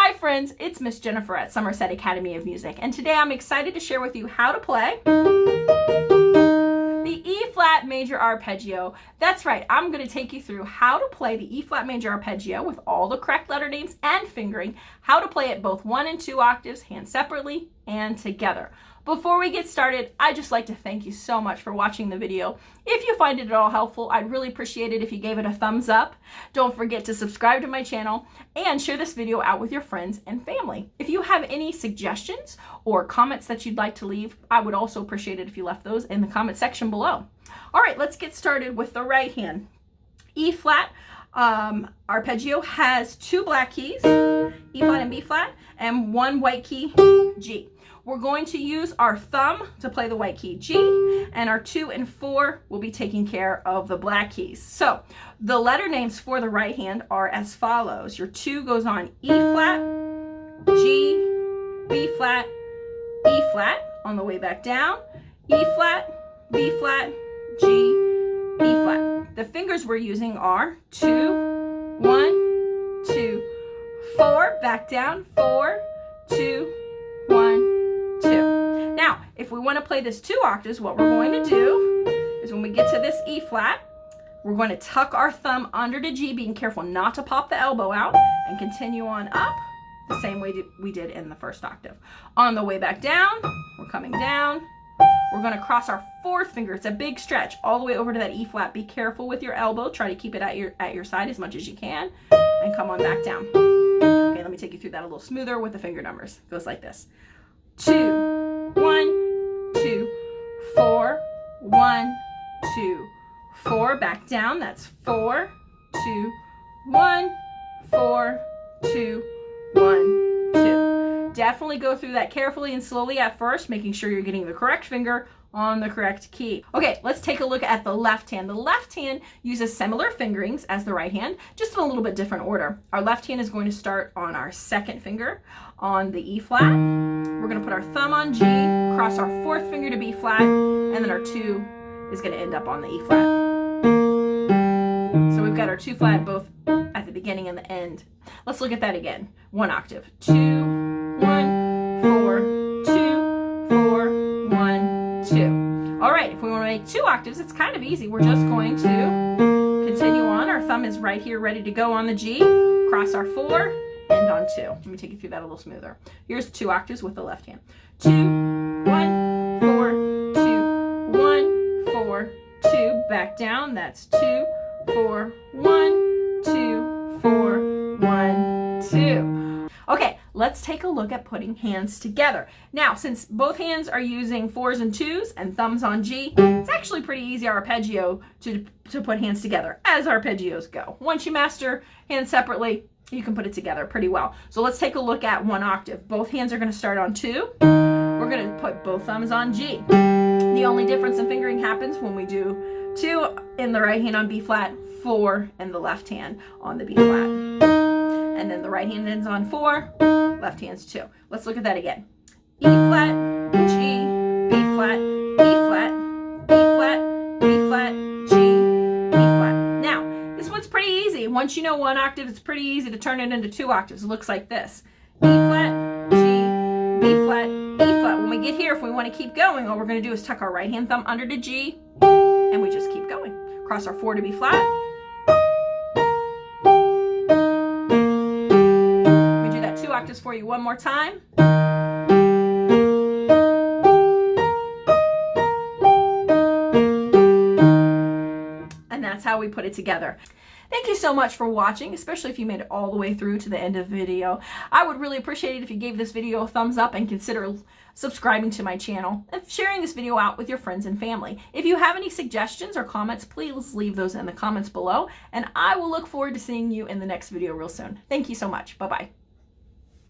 Hi friends, it's Miss Jenifer at Somerset Academy of Music, and today I'm excited to share with you how to play the E-flat major arpeggio. That's right, I'm going to take you through how to play the E-flat major arpeggio with all the correct letter names and fingering, how to play it both 1 and 2 octaves, hand separately and together. Before we get started, I'd just like to thank you so much for watching the video. If you find it at all helpful, I'd really appreciate it if you gave it a thumbs up. Don't forget to subscribe to my channel and share this video out with your friends and family. If you have any suggestions or comments that you'd like to leave, I would also appreciate it if you left those in the comment section below. All right, let's get started with the right hand. E-flat arpeggio has 2 black keys, E-flat and B-flat, and 1 white key, G. We're going to use our thumb to play the white key G, and our 2 and 4 will be taking care of the black keys. So the letter names for the right hand are as follows. Your 2 goes on E-flat, G, B-flat, E-flat. On the way back down, E-flat, B-flat, G, E-flat. The fingers we're using are 2, 1, 2, 4, back down, 4, 2, 1, 2. Now, if we want to play this 2 octaves, what we're going to do is when we get to this E-flat, we're going to tuck our thumb under the G, being careful not to pop the elbow out, and continue on up the same way we did in the first octave. On the way back down, we're coming down. We're going to cross our 4th finger. It's a big stretch all the way over to that E-flat. Be careful with your elbow. Try to keep it at your side as much as you can, and come on back down. Okay, let me take you through that a little smoother with the finger numbers. It goes like this. 2, 1, 2, 4, 1, 2, 4. Back down. That's 4, 2, 1, 4, 2, 1, 2. Definitely go through that carefully and slowly at first, making sure you're getting the correct finger on the correct key. Okay, let's take a look at the left hand. The left hand uses similar fingerings as the right hand, just in a little bit different order. Our left hand is going to start on our 2nd finger on the E-flat. We're going to put our thumb on G, cross our 4th finger to B-flat, and then our 2 is going to end up on the E-flat. So we've got our 2 flat both at the beginning and the end. Let's look at that again. 1 octave. 2, 1, 4, 2, 4, 1, 2. All right, if we want to make 2 octaves, it's kind of easy. We're just going to continue on. Our thumb is right here ready to go on the G, cross our 4, end on 2. Let me take you through that a little smoother. Here's 2 octaves with the left hand. 2, 1, 4, 2, 1, 4, 2. Back down. That's 2, 4, 1, 2, 4, 1, 2. Okay, let's take a look at putting hands together. Now, since both hands are using 4s and 2s and thumbs on G, it's actually pretty easy arpeggio to put hands together, as arpeggios go. Once you master hands separately, you can put it together pretty well. So let's take a look at 1 octave. Both hands are going to start on 2. We're going to put both thumbs on G. The only difference in fingering happens when we do 2 in the right hand on B-flat, 4 in the left hand on the B-flat. And then the right hand ends on 4, left hand's 2. Let's look at that again. E-flat, G, B-flat, E-flat, E-flat, B-flat, G, E-flat. Now, this one's pretty easy. Once you know 1 octave, it's pretty easy to turn it into 2 octaves. It looks like this. E-flat, G, B-flat, E-flat. When we get here, if we want to keep going, all we're going to do is tuck our right hand thumb under the G, and we just keep going. Cross our 4 to B-flat. 2 octaves for you one more time. And that's how we put it together. Thank you so much for watching, especially if you made it all the way through to the end of the video. I would really appreciate it if you gave this video a thumbs up and consider subscribing to my channel and sharing this video out with your friends and family. If you have any suggestions or comments, please leave those in the comments below, and I will look forward to seeing you in the next video real soon. Thank you so much. Bye-bye.